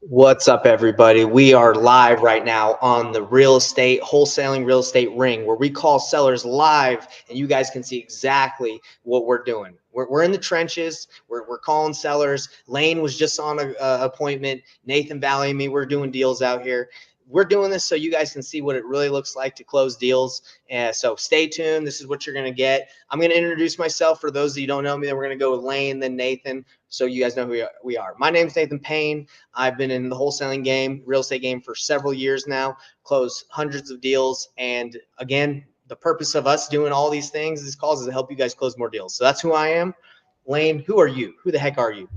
What's up, everybody? We are live right now on the wholesaling real estate ring, where we call sellers live, and you guys can see exactly what we're doing. We're in the trenches. We're calling sellers. Lane was just on a appointment. Nathan Valley and me, we're doing deals out here. We're doing this so you guys can see what it really looks like to close deals. And so stay tuned. This is what you're going to get. I'm going to introduce myself for those of you who don't know me. Then we're going to go with Lane, then Nathan, so you guys know who we are. My name is Nathan Payne. I've been in the wholesaling game, real estate game for several years now, closed hundreds of deals. And again, the purpose of us doing all these things, these calls, is to help you guys close more deals. So that's who I am. Lane, who are you? Who the heck are you?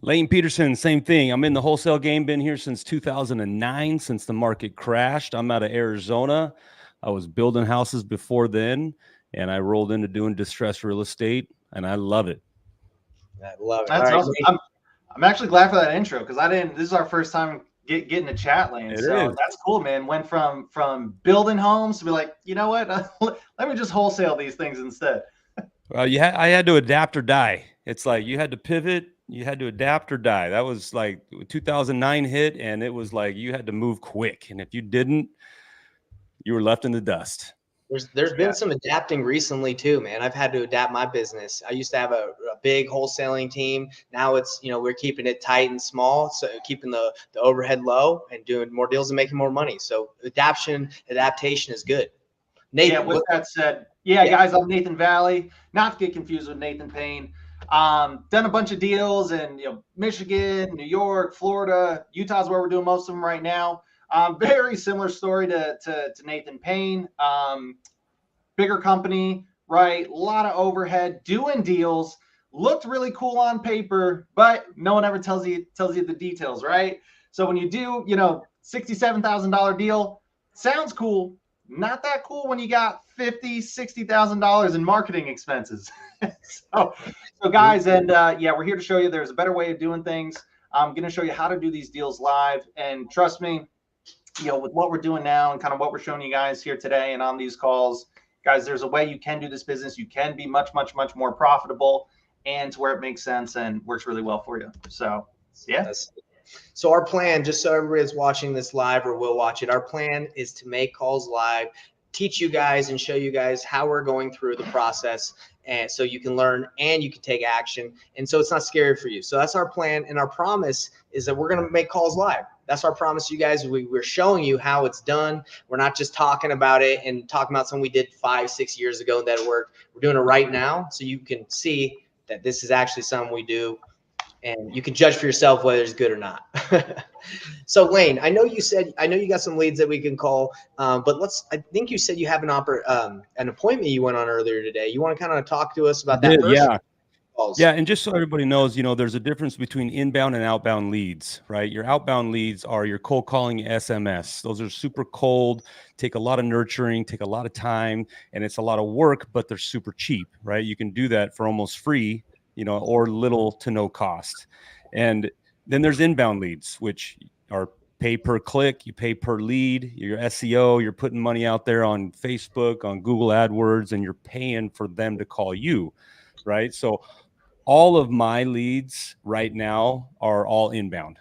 Lane Peterson, same thing. I'm in the wholesale game, been here since 2009, since the market crashed. I'm out of Arizona. I was building houses before then, and I rolled into doing distressed real estate, and I love it. I love it. That's awesome. I'm actually glad for that intro because this is our first time getting a chat, Lane. So that's cool, man. Went from building homes to be like, you know what? Let me just wholesale these things instead. Well, I had to adapt or die. It's like you had to pivot. You had to adapt or die. That was like 2009 hit, and it was like you had to move quick. And if you didn't, you were left in the dust. There's been some adapting recently too, man. I've had to adapt my business. I used to have a big wholesaling team. Now it's, we're keeping it tight and small, so keeping the overhead low and doing more deals and making more money. So adaptation is good. Nathan, yeah, with that said, guys, I'm Nathan Valley. Not to get confused with Nathan Payne. Done a bunch of deals in Michigan, New York, Florida, Utah's where we're doing most of them right now. Very similar story to Nathan Payne. Bigger company, right? A lot of overhead, doing deals. Looked really cool on paper, but no one ever tells you the details, right? So when you do, $67,000 deal, sounds cool. Not that cool when you got $50,000, $60,000 in marketing expenses. so guys, and we're here to show you there's a better way of doing things. I'm going to show you how to do these deals live, and trust me, with what we're doing now and kind of what we're showing you guys here today and on these calls, guys, there's a way you can do this business. You can be much, much, much more profitable and to where it makes sense and works really well for you. So, yeah. So our plan, just so everybody's watching this live or will watch it, our plan is to make calls live, teach you guys and show you guys how we're going through the process, and so you can learn and you can take action, and so it's not scary for you. So that's our plan, and our promise is that we're going to make calls live. That's our promise to you guys. We're showing you how it's done. We're not just talking about it and talking about something we did 5-6 years ago that worked. We're doing it right now, so you can see that this is actually something we do, and you can judge for yourself whether it's good or not. So Lane, I know you got some leads that we can call, but I think you said you have an appointment you went on earlier today. You want to kind of talk to us about that first? Yeah. Yeah, and just so everybody knows, there's a difference between inbound and outbound leads, right? Your outbound leads are your cold calling SMS. Those are super cold, take a lot of nurturing, take a lot of time, and it's a lot of work, but they're super cheap, right? You can do that for almost free, or little to no cost. And then there's inbound leads, which are pay per click, you pay per lead, your SEO, you're putting money out there on Facebook, on Google AdWords, and you're paying for them to call you, right? So all of my leads right now are all inbound.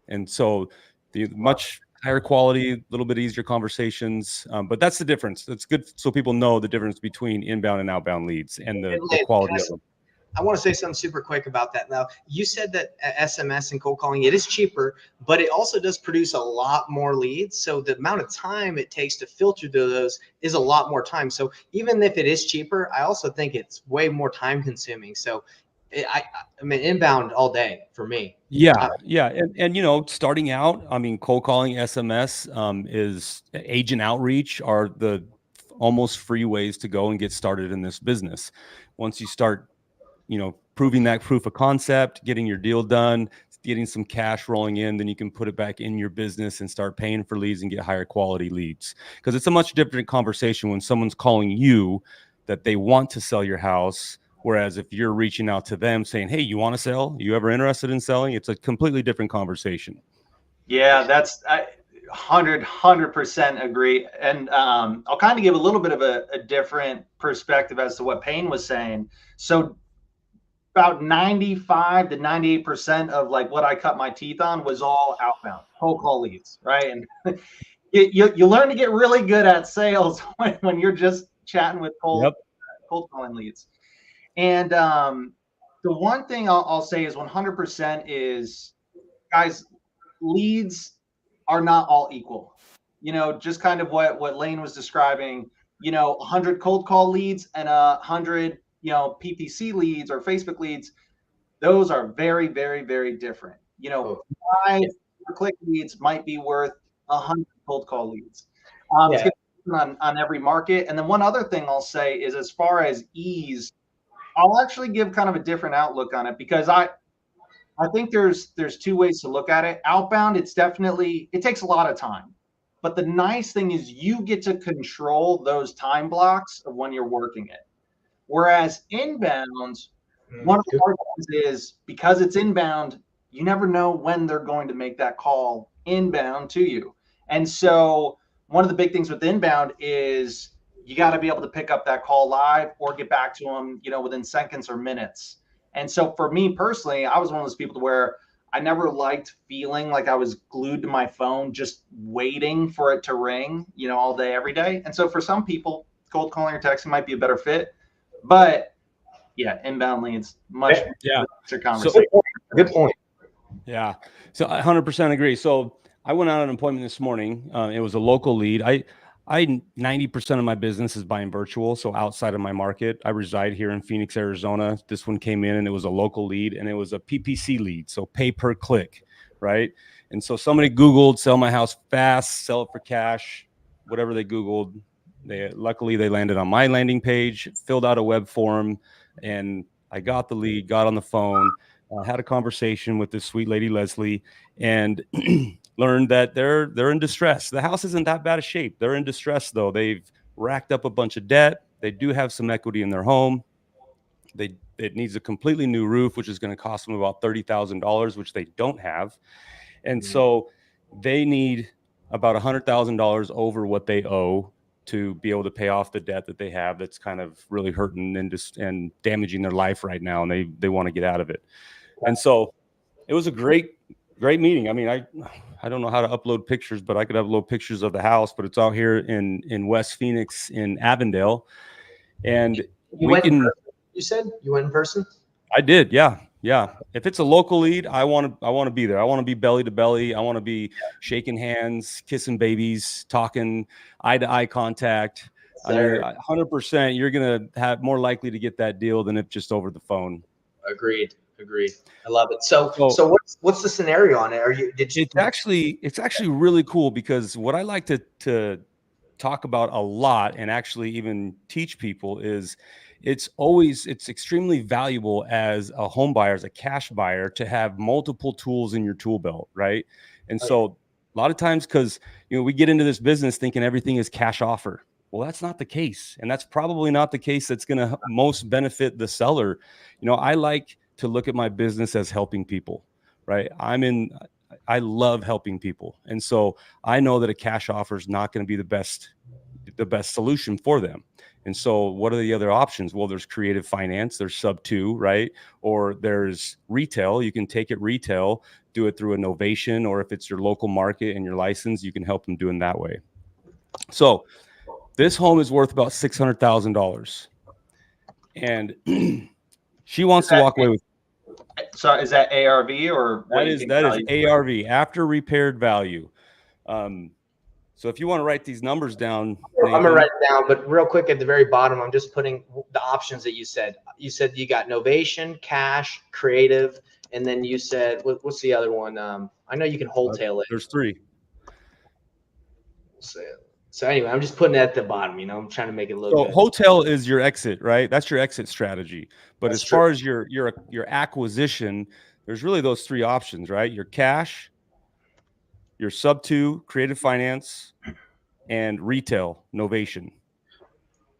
And so the much higher quality, a little bit easier conversations. But that's the difference. That's good. So people know the difference between inbound and outbound leads and the quality of them. I want to say something super quick about that. Now, you said that SMS and cold calling, it is cheaper, but it also does produce a lot more leads. So the amount of time it takes to filter through those is a lot more time. So even if it is cheaper, I also think it's way more time consuming. So I mean, inbound all day for me. Yeah. And starting out, I mean, cold calling, SMS is agent outreach are the almost free ways to go and get started in this business. Once you start proving that proof of concept, getting your deal done, getting some cash rolling in, then you can put it back in your business and start paying for leads and get higher quality leads. Because it's a much different conversation when someone's calling you that they want to sell your house. Whereas if you're reaching out to them saying, hey, you want to sell? You ever interested in selling? It's a completely different conversation. Yeah, that's 100% agree. And I'll kind of give a little bit of a different perspective as to what Payne was saying. So about 95 to 98% of like what I cut my teeth on was all outbound cold call leads, right? And you learn to get really good at sales when you're just chatting with cold calling leads. And the one thing I'll say is 100% is, guys, leads are not all equal. Just kind of what Lane was describing. 100 cold call leads and 100 PPC leads or Facebook leads. Those are very, very, very different. 5 click leads might be worth 100 cold call leads. It's on every market. And then one other thing I'll say is, as far as ease, I'll actually give kind of a different outlook on it, because I think there's two ways to look at it. Outbound, it takes a lot of time. But the nice thing is you get to control those time blocks of when you're working it. Whereas inbound, one of the hard things is, because it's inbound, you never know when they're going to make that call inbound to you. And so one of the big things with inbound is you got to be able to pick up that call live or get back to them, within seconds or minutes. And so for me personally, I was one of those people to where I never liked feeling like I was glued to my phone, just waiting for it to ring, all day, every day. And so for some people, cold calling or texting might be a better fit. But yeah, inbound leads, much conversation. So, good point. Yeah. So I 100% agree. So I went out on an appointment this morning. It was a local lead. I 90% of my business is buying virtual. So outside of my market, I reside here in Phoenix, Arizona. This one came in and it was a local lead, and it was a PPC lead. So pay per click. Right. And so somebody Googled sell my house fast, sell it for cash, whatever they Googled. Luckily they landed on my landing page, filled out a web form, and I got the lead, got on the phone, had a conversation with this sweet lady, Leslie, and learned that they're in distress. The house isn't that bad of shape. They're in distress though. They've racked up a bunch of debt. They do have some equity in their home. It needs a completely new roof, which is going to cost them about $30,000, which they don't have. And so they need about $100,000 over what they owe to be able to pay off the debt that they have that's kind of really hurting and damaging their life right now, and they want to get out of it. And so it was a great meeting. I mean, I don't know how to upload pictures, but I could upload pictures of the house, but it's out here in West Phoenix in Avondale. And you said you went in person? I did, yeah. If it's a local lead, I want to be there. I want to be belly to belly. I want to be shaking hands, kissing babies, talking eye to eye contact. I mean, 100%, you're gonna have more likely to get that deal than if just over the phone. Agreed. I love it. So what's the scenario on it? It's actually really cool, because what I like to talk about a lot and actually even teach people is it's extremely valuable as a home buyer, as a cash buyer, to have multiple tools in your tool belt, right? And so a lot of times, because we get into this business thinking everything is cash offer. Well, that's not the case, and that's probably not the case that's going to most benefit the seller. I like to look at my business as helping people, right? I love helping people, and so I know that a cash offer is not going to be the best solution for them. And so what are the other options? Well, there's creative finance, there's sub 2, right? Or there's retail. You can take it retail, do it through a novation, or if it's your local market and your license, you can help them doing that way. So this home is worth about $600,000, and she wants to walk away with. So is that ARV or that is ARV, after repaired value. So if you want to write these numbers down, I'm gonna write it down. But real quick, at the very bottom, I'm just putting the options that you said. You said you got novation, cash, creative, and then you said what's the other one? I know you can wholesale it. There's 3. So anyway, I'm just putting it at the bottom. I'm trying to make it look. So good. Hotel is your exit, right? That's your exit strategy. But as far as your acquisition, there's really those 3 options, right? Your cash, your sub 2, creative finance, and retail, novation.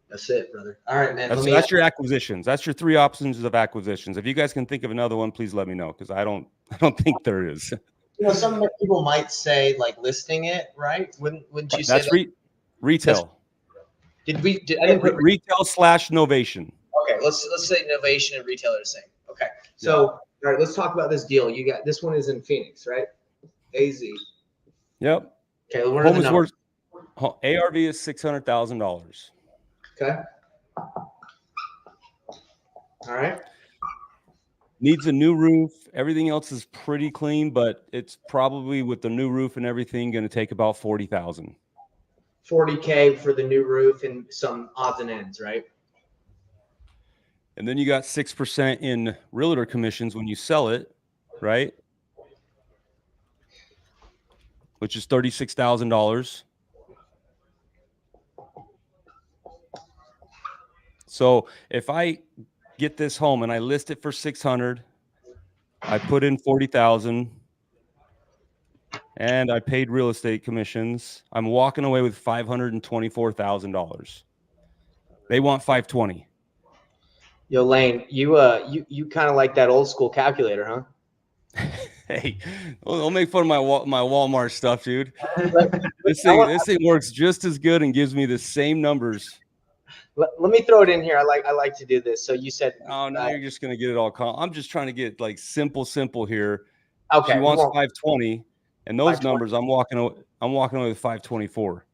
That's it, brother. All right, man. That's your acquisitions. That's your 3 options of acquisitions. If you guys can think of another one, please let me know, because I don't think there is. Some people might say like listing it, right? Wouldn't you say that's retail? I didn't put retail / novation. Okay, let's say novation and retail are the same. Okay. So, all right, let's talk about this deal. You got this one is in Phoenix, right? AZ. Yep. Okay, what are Home the is numbers? worth, ARV is $600,000. Okay. All right. Needs a new roof. Everything else is pretty clean, but it's probably with the new roof and everything going to take about 40,000. 40K for the new roof and some odds and ends, right? And then you got 6% in realtor commissions when you sell it, right? Which is $36,000. So if I get this home and I list it for 600, I put in 40,000 and I paid real estate commissions, I'm walking away with $524,000. They want 520. Yo, Lane, you kind of like that old school calculator, huh? Hey, don't make fun of my Walmart stuff, dude. Let, This thing works just as good and gives me the same numbers. let me throw it in here. I like to do this. So you said, Oh, now you're just gonna get it all. I'm just trying to get like simple here. okay, She wants 520, and those 520. numbers I'm walking away with 524.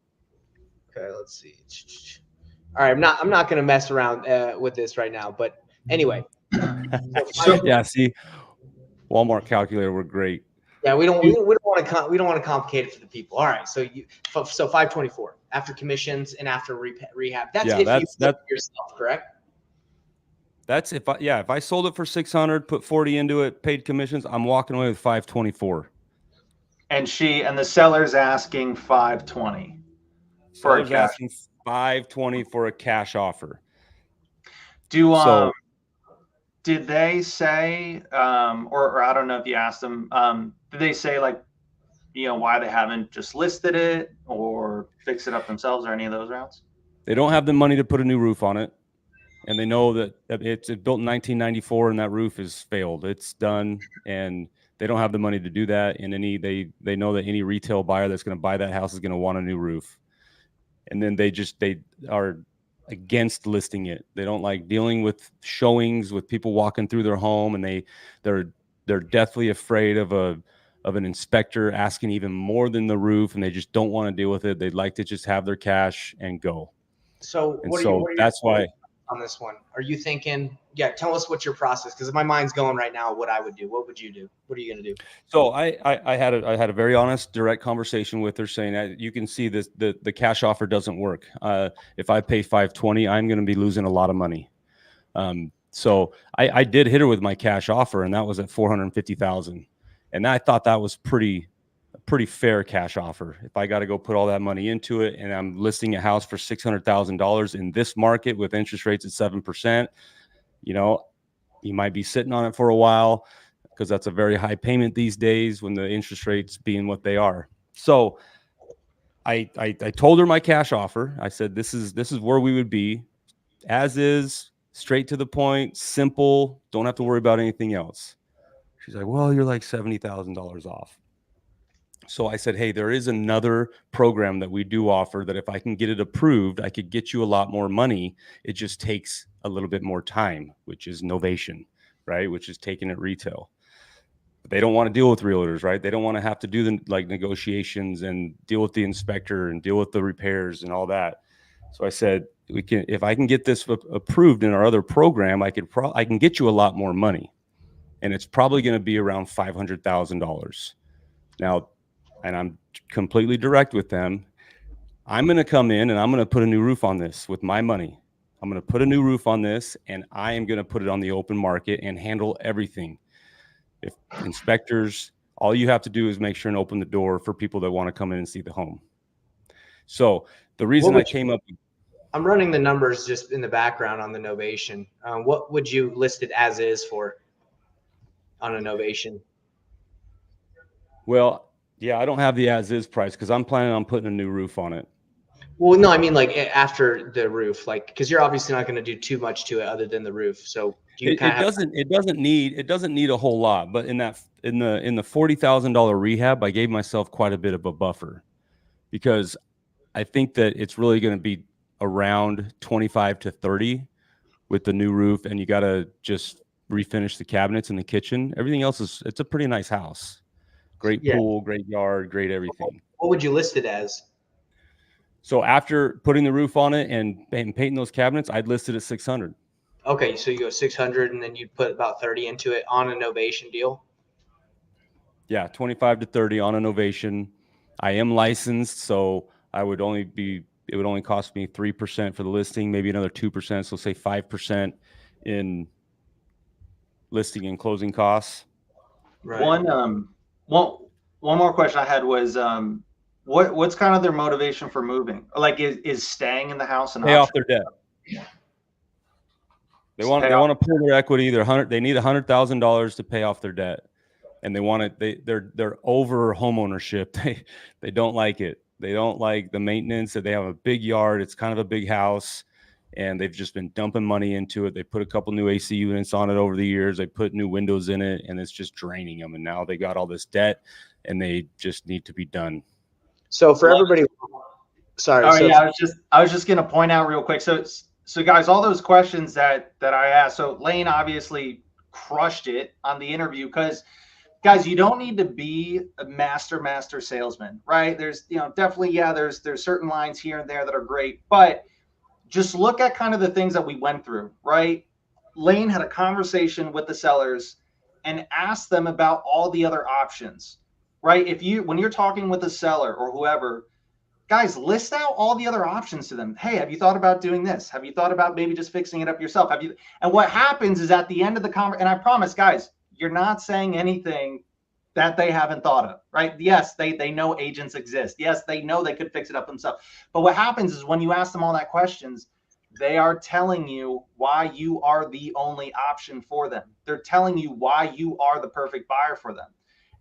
Okay, let's see. All right, I'm not going to mess around with this right now, but anyway. Yeah, see, Walmart calculator were great. Yeah, we don't want to complicate it for the people. All right, so 524 after commissions and after rehab. That's if you flip yourself, correct? That's if I sold it for 600, put 40 into it, paid commissions, I'm walking away with 524. And the seller's asking 520 for a cash. Asking 520 for a cash offer. Did they say, or I don't know if you asked them, did they say like, why they haven't just listed it or fix it up themselves or any of those routes? They don't have the money to put a new roof on it. And they know that it's built in 1994 and that roof is failed. It's done. And they don't have the money to do that. And they know that any retail buyer that's going to buy that house is going to want a new roof. And then they are against listing it. They don't like dealing with showings with people walking through their home, and they're deathly afraid of an inspector asking even more than the roof, and they just don't want to deal with it. They'd like to just have their cash and go. So that's why on this one, are you thinking, tell us what's your process? Because my mind's going right now what I would do. What would you do? What are you going to do? So I had a very honest, direct conversation with her saying that you can see this, the cash offer doesn't work. If I pay 520, I'm going to be losing a lot of money. So I did hit her with my cash offer, and that was at 450,000. And I thought that was a pretty fair cash offer. If I got to go put all that money into it and I'm listing a house for $600,000 in this market with interest rates at 7%, you might be sitting on it for a while because that's a very high payment these days when the interest rates being what they are. So I told her my cash offer. I said, this is where we would be, as is, straight to the point, simple, don't have to worry about anything else. She's like, well, you're like $70,000 off. So I said, hey, there is another program that we do offer that if I can get it approved, I could get you a lot more money. It just takes a little bit more time, which is novation, right? Which is taking it retail. But they don't want to deal with realtors, right? They don't want to have to do the negotiations and deal with the inspector and deal with the repairs and all that. So I said, if I can get this approved in our other program, I can get you a lot more money. And it's probably going to be around $500,000. Now, and I'm completely direct with them. I'm going to come in and I'm going to put a new roof on this with my money. I'm going to put a new roof on this, and I am going to put it on the open market and handle everything. If inspectors, all you have to do is make sure and open the door for people that want to come in and see the home. So the reason I came up, I'm running the numbers just in the background on the novation. What would you list it as is for on a novation? Well, yeah, I don't have the as-is price because I'm planning on putting a new roof on it. Well, no, I mean like after the roof, like because you're obviously not going to do too much to it other than the roof. So it doesn't need a whole lot. But in the $40,000 rehab, I gave myself quite a bit of a buffer because I think that it's really going to be around 25 to 30 with the new roof, and you got to just refinish the cabinets in the kitchen. Everything else it's a pretty nice house. Great Yeah. pool, great yard, great everything. What would you list it as? So after putting the roof on it and painting those cabinets, I'd list it at 600. Okay, so you go 600 and then you'd put about 30 into it on a novation deal. Yeah, 25 to 30 on a novation. I am licensed, so it would only cost me 3% for the listing, maybe another 2%, so say 5% in listing and closing costs. Right. One more question I had was what's kind of their motivation for moving? Like is staying in the house an Pay off option? their debt. They want to pull their equity. They need $100,000 to pay off their debt, and they're over home ownership. They don't like it. They don't like the maintenance. That they have a big yard. It's kind of a big house, and they've just been dumping money into it. They put a couple new AC units on it over the years. They put new windows in it, and it's just draining them. And now they got all this debt, and they just need to be done. So for everybody, sorry. Oh yeah, I was just gonna point out real quick. So guys, all those questions that I asked. So Lane obviously crushed it on the interview because, guys, you don't need to be a master salesman, right? There's definitely there's certain lines here and there that are great, but just look at kind of the things that we went through, right? Lane had a conversation with the sellers and asked them about all the other options, right? When you're talking with a seller or whoever, guys, list out all the other options to them. Hey, have you thought about doing this? Have you thought about maybe just fixing it up yourself? And what happens is at the end of the conversation, and I promise, guys, you're not saying anything that they haven't thought of, right? Yes, they know agents exist. Yes, they know they could fix it up themselves. But what happens is when you ask them all that questions, they are telling you why you are the only option for them. They're telling you why you are the perfect buyer for them.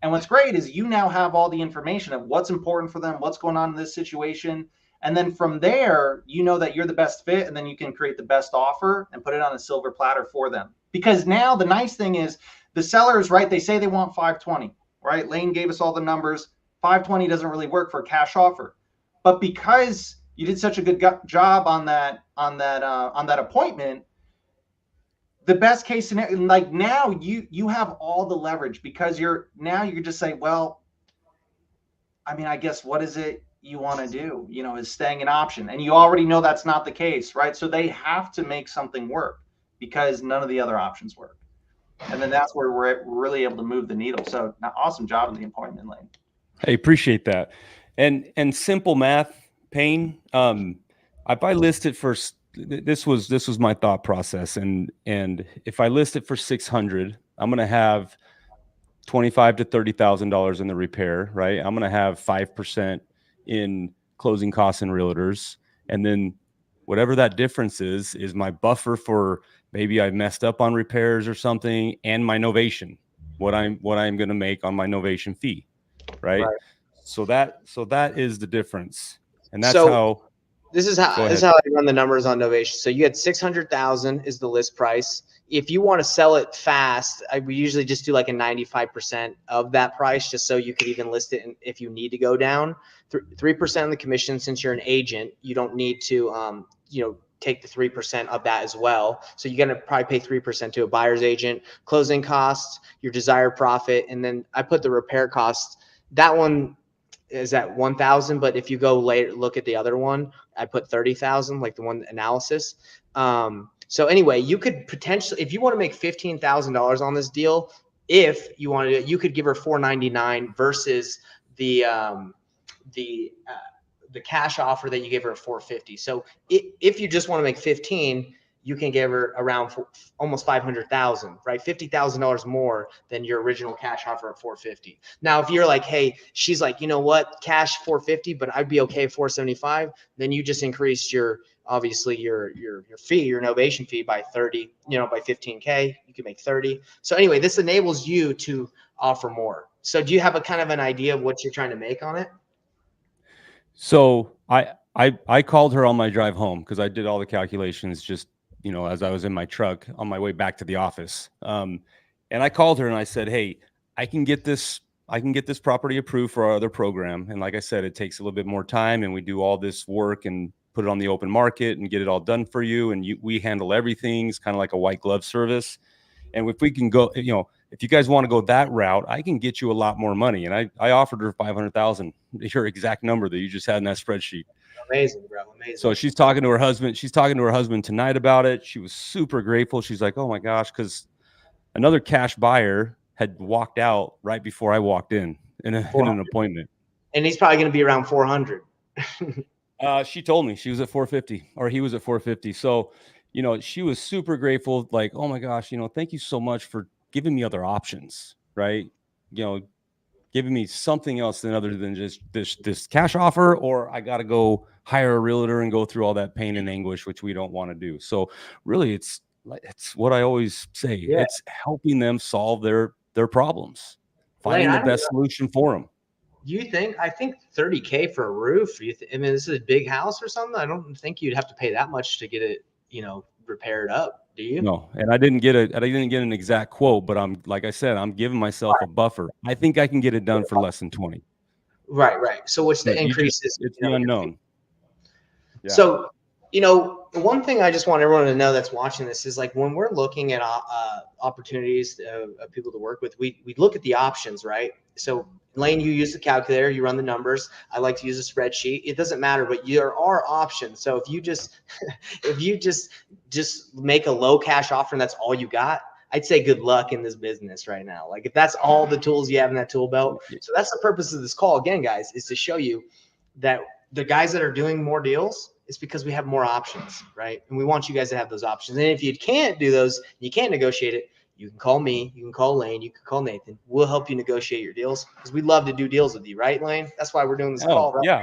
And what's great is you now have all the information of what's important for them, what's going on in this situation. And then from there, you know that you're the best fit, and then you can create the best offer and put it on a silver platter for them. Because now the nice thing is the sellers, right, they say they want 520, right? Lane gave us all the numbers. 520 doesn't really work for a cash offer. But because you did such a good job on that appointment, the best case scenario, like now you have all the leverage because you just say, well, I mean, I guess what is it you want to do? Is staying an option? And you already know that's not the case, right? So they have to make something work because none of the other options work. And then that's where we're really able to move the needle. So awesome job in the appointment, Lane. I appreciate that. And simple math, Payne, if I list it for, this was my thought process. And if I list it for 600, I'm going to have $25,000 to $30,000 in the repair, right? I'm going to have 5% in closing costs and realtors. And then whatever that difference is my buffer for maybe I messed up on repairs or something, and my novation, what I'm going to make on my novation fee. Right. So that is the difference. And that's how this is how I run the numbers on novation. So you had 600,000 is the list price. If you want to sell it fast, we usually just do like a 95% of that price, just so you could even list it if you need to go down 3% of the commission. Since you're an agent, you don't need to, take the 3% of that as well. So you're going to probably pay 3% to a buyer's agent, closing costs, your desired profit. And then I put the repair costs. That one is at 1,000, but if you go later, look at the other one, I put 30,000, like the one analysis. So anyway, you could potentially, if you want to make $15,000 on this deal, if you want to, you could give her $499 versus the cash offer that you gave her at $450. So if you just want to make 15, you can give her around almost 500,000, right? $50,000 more than your original cash offer at 450. Now, if you're like, hey, she's like, you know what, cash 450, but I'd be okay at 475, then you just increase obviously your fee, your novation fee by 30, by 15K, you can make 30. So anyway, this enables you to offer more. So do you have a kind of an idea of what you're trying to make on it? So I called her on my drive home because I did all the calculations just, as I was in my truck on my way back to the office. And I called her and I said, hey, I can get this property approved for our other program. And like I said, it takes a little bit more time, and we do all this work and put it on the open market and get it all done for you. And we handle everything. It's kind of like a white glove service. And if we can go, if you guys want to go that route, I can get you a lot more money. And I offered her 500,000, your exact number that you just had in that spreadsheet. Amazing, bro. Amazing. So she's talking to her husband. She's talking to her husband tonight about it. She was super grateful. She's like, oh my gosh, because another cash buyer had walked out right before I walked in an appointment. And he's probably going to be around 400. She told me she was at 450, or he was at 450. So, she was super grateful. Like, oh my gosh, thank you so much for giving me other options, right? Giving me something else other than just this cash offer, or I got to go hire a realtor and go through all that pain and anguish, which we don't want to do. So really it's what I always say. Yeah. It's helping them solve their problems, finding the best solution for them. I think 30K for a roof. I mean, this is a big house or something. I don't think you'd have to pay that much to get it, repaired up. Do you? No, and I didn't get an exact quote, but like I said, I'm giving myself a buffer. I think I can get it done for less than 20. Right. So what's the increase? It's the unknown. Yeah. So, the one thing I just want everyone to know that's watching this is, like, when we're looking at opportunities of people to work with, we look at the options, right? So Lane, you use the calculator, you run the numbers. I like to use a spreadsheet. It doesn't matter, but there are options. So if you just make a low cash offer and that's all you got, I'd say good luck in this business right now. Like, if that's all the tools you have in that tool belt. So that's the purpose of this call again, guys, is to show you that the guys that are doing more deals, it's because we have more options, right? And we want you guys to have those options. And if you can't do those, you can't negotiate it, you can call me, you can call Lane, you can call Nathan. We'll help you negotiate your deals, because we'd love to do deals with you, right, Lane? That's why we're doing this call, right? Yeah,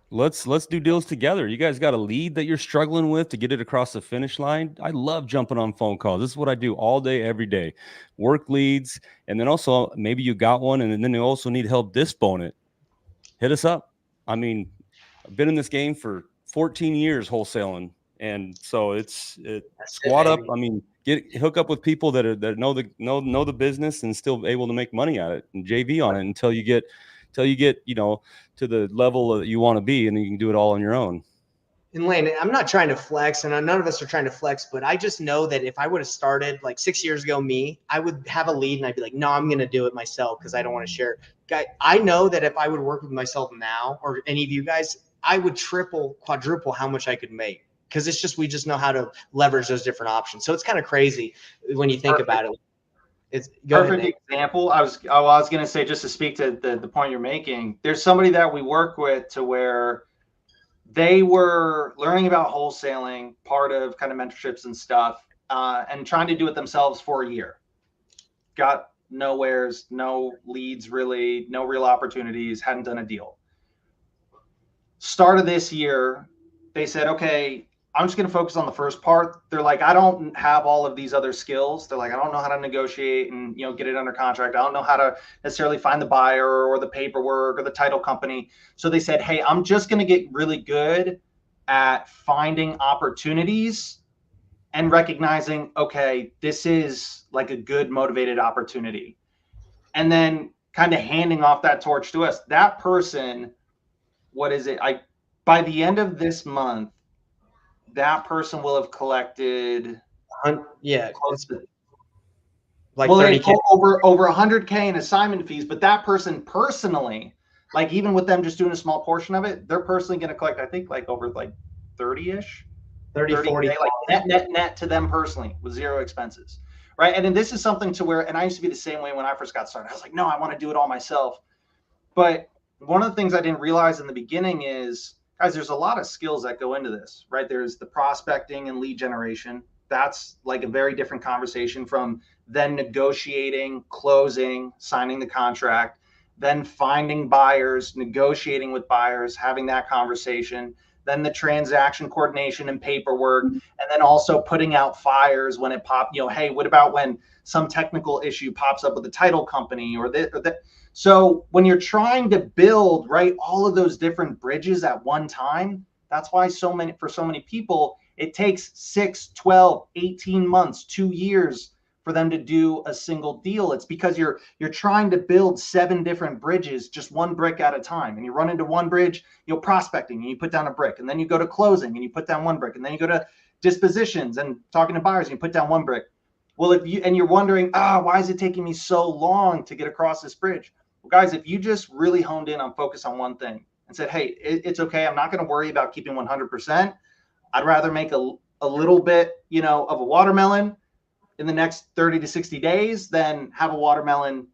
let's do deals together. You guys got a lead that you're struggling with to get it across the finish line. I love jumping on phone calls. This is what I do all day, every day. Work leads, and then also maybe you got one, and then you also need help disponing it. Hit us up. I mean, I've been in this game for 14 years wholesaling, and so it's squat up. I mean, hook up with people that know the business and still able to make money at it, and JV on it until you get to the level that you want to be, and then you can do it all on your own. And Lane, I'm not trying to flex, and none of us are trying to flex, but I just know that if I would have started like 6 years ago, I would have a lead and I'd be like, no, I'm going to do it myself because I don't want to share. Guy, I know that if I would work with myself now, or any of you guys, I would triple, quadruple how much I could make, because we just know how to leverage those different options. So it's kind of crazy when you think about it. It's perfect example. I was going to say, just to speak to the point you're making, there's somebody that we work with to where they were learning about wholesaling, part of kind of mentorships and stuff, and trying to do it themselves for a year. Got nowheres, no leads, really, no real opportunities, hadn't done a deal. Start of this year, they said, okay, I'm just going to focus on the first part. They're like, I don't have all of these other skills. They're like, I don't know how to negotiate and, get it under contract. I don't know how to necessarily find the buyer or the paperwork or the title company. So they said, hey, I'm just going to get really good at finding opportunities and recognizing, okay, this is like a good motivated opportunity. And then kind of handing off that torch to us. That person, what is it? By the end of this month, that person will have collected, close to like well, 30K. over 100K in assignment fees. But that person personally, like, even with them just doing a small portion of it, they're personally going to collect, I think, like over like 30-ish, 40, like net to them personally with zero expenses, right? And then this is something to where, and I used to be the same way when I first got started. I was like, no, I want to do it all myself. But one of the things I didn't realize in the beginning is, guys, there's a lot of skills that go into this, right? There's the prospecting and lead generation. That's like a very different conversation from then negotiating, closing, signing the contract, then finding buyers, negotiating with buyers, having that conversation, then the transaction coordination and paperwork, and then also putting out fires when it pops, hey, what about when some technical issue pops up with the title company or that. So when you're trying to build, right, all of those different bridges at one time, that's why for so many people, it takes 6, 12, 18 months, 2 years for them to do a single deal. It's because you're trying to build 7 different bridges, just one brick at a time. And you run into one bridge, prospecting, and you put down a brick. And then you go to closing and you put down one brick. And then you go to dispositions and talking to buyers and you put down one brick. Well, if you and you're wondering, why is it taking me so long to get across this bridge? Well, guys, if you just really honed in on focus on one thing and said, hey, it's okay. I'm not going to worry about keeping 100%. I'd rather make a little bit, of a watermelon in the next 30 to 60 days than have a watermelon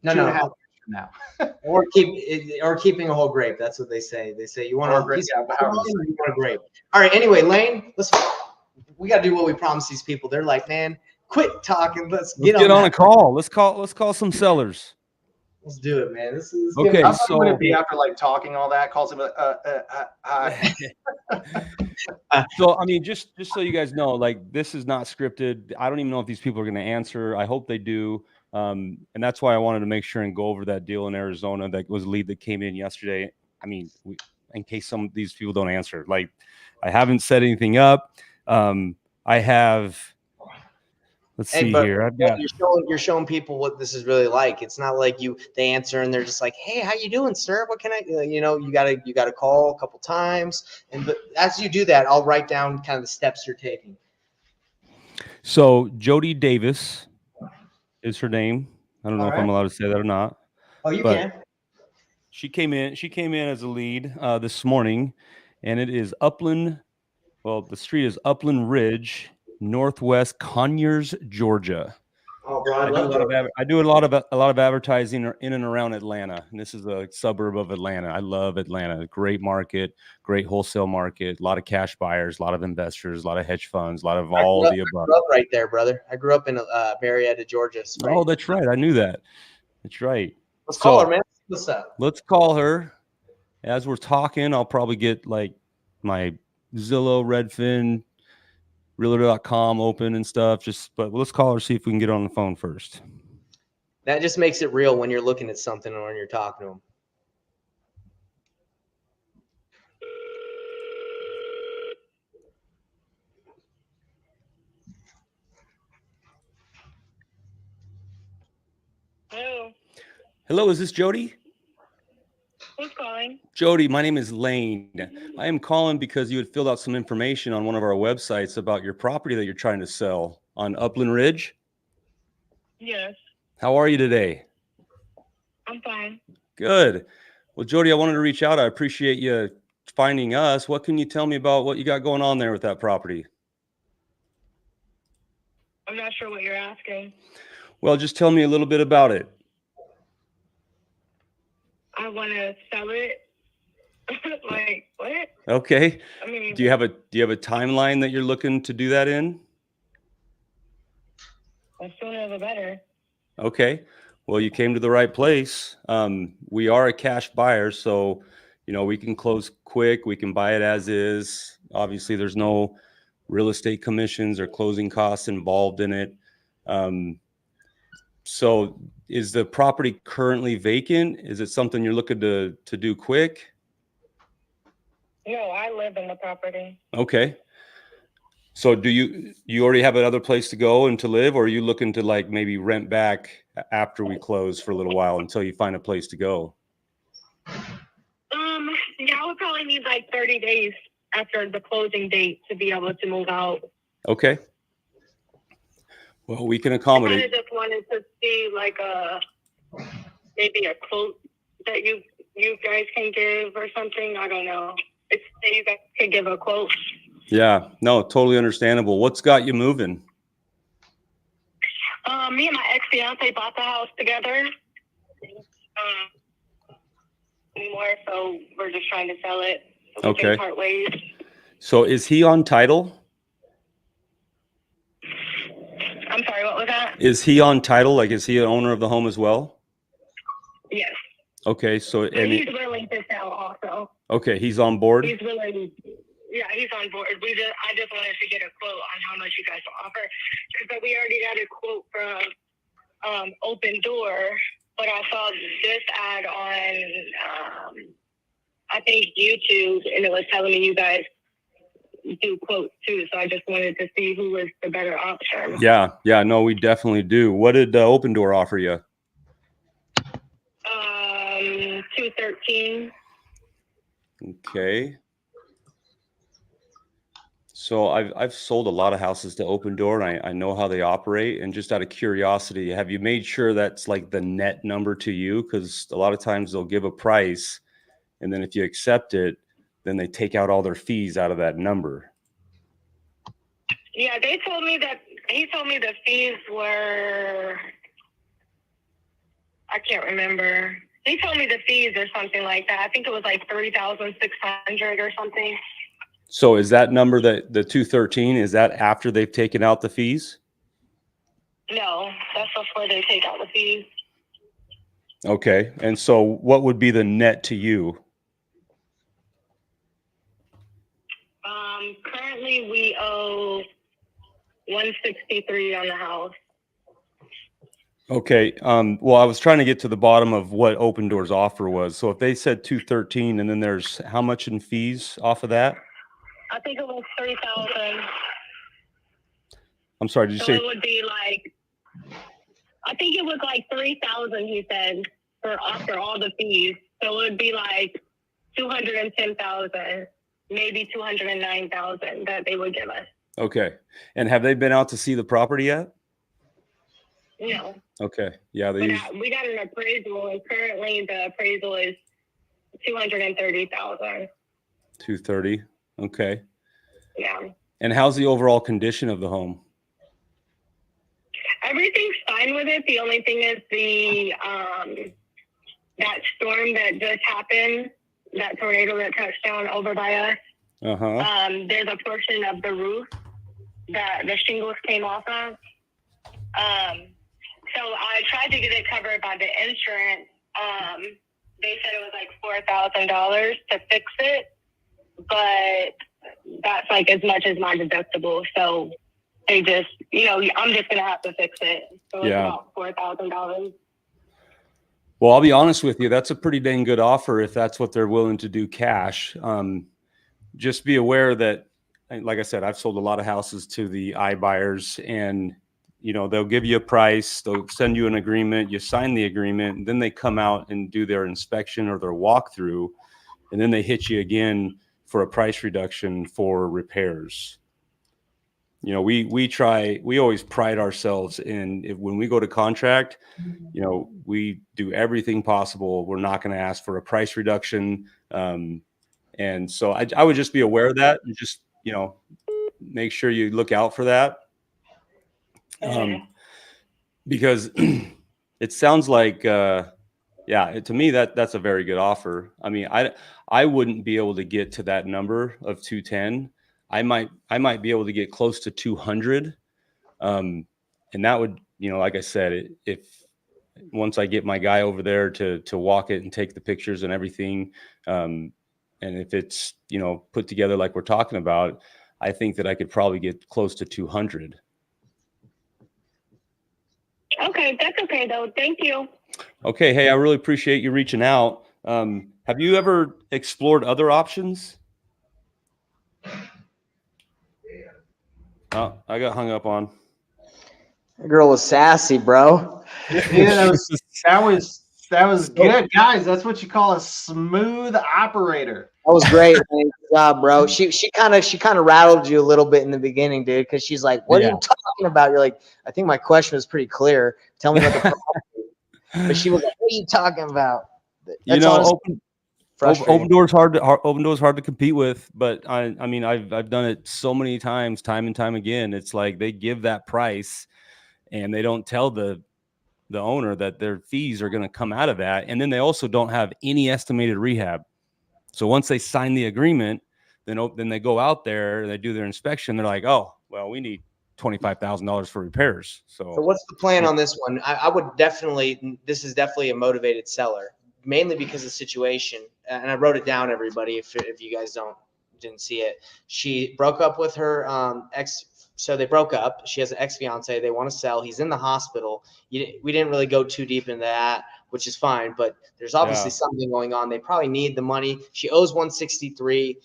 two and a half years from now. or keeping a whole grape. That's what they say. They say you want a piece of watermelon, you want a grape. All right. Anyway, Lane, we got to do what we promised these people. They're like, man, quit talking. Let's get on a call. Let's call some sellers. Let's do it, man. This is okay. How so, would it be after like talking all that? Calls him So I mean, just so you guys know, like this is not scripted. I don't even know if these people are going to answer. I hope they do. And that's why I wanted to make sure and go over that deal in Arizona that was a lead that came in yesterday. I mean, in case some of these people don't answer, like I haven't set anything up. I have. Let's see here. I've got. You're showing people what this is really like. It's not like they answer and they're just like, "Hey, how you doing, sir? What can I?" You gotta call a couple times, but as you do that, I'll write down kind of the steps you're taking. So Jody Davis is her name. I don't know if I'm allowed to say that or not. Oh, you can. She came in as a lead this morning, and it is Upland. Well, the street is Upland Ridge, Northwest Conyers, Georgia. Oh, bro, I do a lot of advertising in and around Atlanta, and this is a suburb of Atlanta. I love Atlanta. Great market, great wholesale market, a lot of cash buyers, a lot of investors, a lot of hedge funds, a lot of all the above. I grew up right there, brother. I grew up in Marietta, Georgia. Right? Oh, that's right. I knew that. That's right. Let's call her, man. What's up? Let's call her. As we're talking, I'll probably get like my Zillow, Redfin, Realtor.com open and stuff. But let's call her, see if we can get on the phone first. That just makes it real when you're looking at something or when you're talking to them. Hello. Hello, is this Jody? Who's calling? Jody, my name is Lane. I am calling because you had filled out some information on one of our websites about your property that you're trying to sell on Upland Ridge. Yes. How are you today? I'm fine. Good. Well, Jody, I wanted to reach out. I appreciate you finding us. What can you tell me about what you got going on there with that property? I'm not sure what you're asking. Well, just tell me a little bit about it. I want to sell it. Like what? Okay. I mean, do you have a timeline that you're looking to do that in? The sooner the better. Okay. Well, you came to the right place. We are a cash buyer, so we can close quick. We can buy it as is. Obviously, there's no real estate commissions or closing costs involved in it. So is the property currently vacant? Is it something you're looking to do quick? No, I live in the property. Okay. So do you already have another place to go and to live, or are you looking to like maybe rent back after we close for a little while until you find a place to go? Yeah, I would probably need like 30 days after the closing date to be able to move out. Okay. Well, we can accommodate. I just wanted to see like maybe a quote that you guys can give or something. I don't know. It's that you guys could give a quote. Yeah, no, totally understandable. What's got you moving? Me and my ex-fiance bought the house together. So we're just trying to sell it. So we can part ways. So is he on title? I'm sorry, what was that? Is he on title? Like, is he an owner of the home as well? Yes. Okay, so and he's willing to sell also. Okay, he's on board. He's willing. Yeah, he's on board. I just wanted to get a quote on how much you guys offer, because we already got a quote from Open Door, but I saw this ad on I think YouTube, and it was telling me you guys do quotes too. So I just wanted to see who was the better option. Yeah, no, we definitely do. What did Open Door offer you? $213. Okay. So I've sold a lot of houses to Open Door, and I know how they operate. And just out of curiosity, have you made sure that's like the net number to you? Because a lot of times they'll give a price, and then if you accept it, then they take out all their fees out of that number. Yeah, he told me the fees were, I can't remember. He told me the fees or something like that. I think it was like 3,600 or something. So is that number, that the 213, is that after they've taken out the fees? No, that's before they take out the fees. Okay. And so what would be the net to you? Currently we owe 163 on the house. Okay. Well, I was trying to get to the bottom of what Open Door's offer was. So if they said 213, and then there's how much in fees off of that? I think it was 3,000. I'm sorry, did you So say? it would be like, I think it was like 3,000. He said after all the fees. So it would be like 210,000, maybe 209,000 that they would give us. Okay. And have they been out to see the property yet? No. Okay. Yeah. We got an appraisal, and currently the appraisal is 230,000. 230. Okay. Yeah. And how's the overall condition of the home? Everything's fine with it. The only thing is that storm that just happened, that tornado that touched down over by us. There's a portion of the roof that the shingles came off of. So I tried to get it covered by the insurance. They said it was like $4,000 to fix it, but that's like as much as my deductible. So they just, I'm just gonna have to fix it. So it's about $4,000. Well, I'll be honest with you. That's a pretty dang good offer if that's what they're willing to do cash. Just be aware that, like I said, I've sold a lot of houses to the iBuyers, and they'll give you a price, they'll send you an agreement, you sign the agreement, and then they come out and do their inspection or their walkthrough, and then they hit you again for a price reduction for repairs. We always pride ourselves in, when we go to contract, we do everything possible. We're not going to ask for a price reduction. And so I would just be aware of that, and just, make sure you look out for that. Because it sounds like, to me, that's a very good offer. I mean, I wouldn't be able to get to that number of 210. I might be able to get close to 200. And that would, like I said, if once I get my guy over there to walk it and take the pictures and everything, and if it's, put together like we're talking about, I think that I could probably get close to 200. Okay, that's okay though. Thank you. Okay. Hey, I really appreciate you reaching out. Have you ever explored other options? Oh, I got hung up on. That girl was sassy, bro. Yeah, that was good, guys. That's what you call a smooth operator. That was great. Man. Good job, bro. She kind of rattled you a little bit in the beginning, dude, because she's like, "What are you talking about?" You're like, "I think my question was pretty clear. Tell me about the problem." But she was like, "What are you talking about?" That's Open Door's hard to compete with, but I mean, I've done it so many times, time and time again. It's like they give that price, and they don't tell the owner that their fees are going to come out of that, and then they also don't have any estimated rehab. So once they sign the agreement, then they go out there, they do their inspection. They're like, "Oh, well, we need $25,000 for repairs." So what's the plan on this one? I would definitely. This is definitely a motivated seller, mainly because of the situation. And I wrote it down, everybody, if you guys didn't see it. She broke up with her ex. So they broke up. She has an ex-fiance. They want to sell. He's in the hospital. We didn't really go too deep into that, which is fine. But there's obviously something going on. They probably need the money. She owes 163.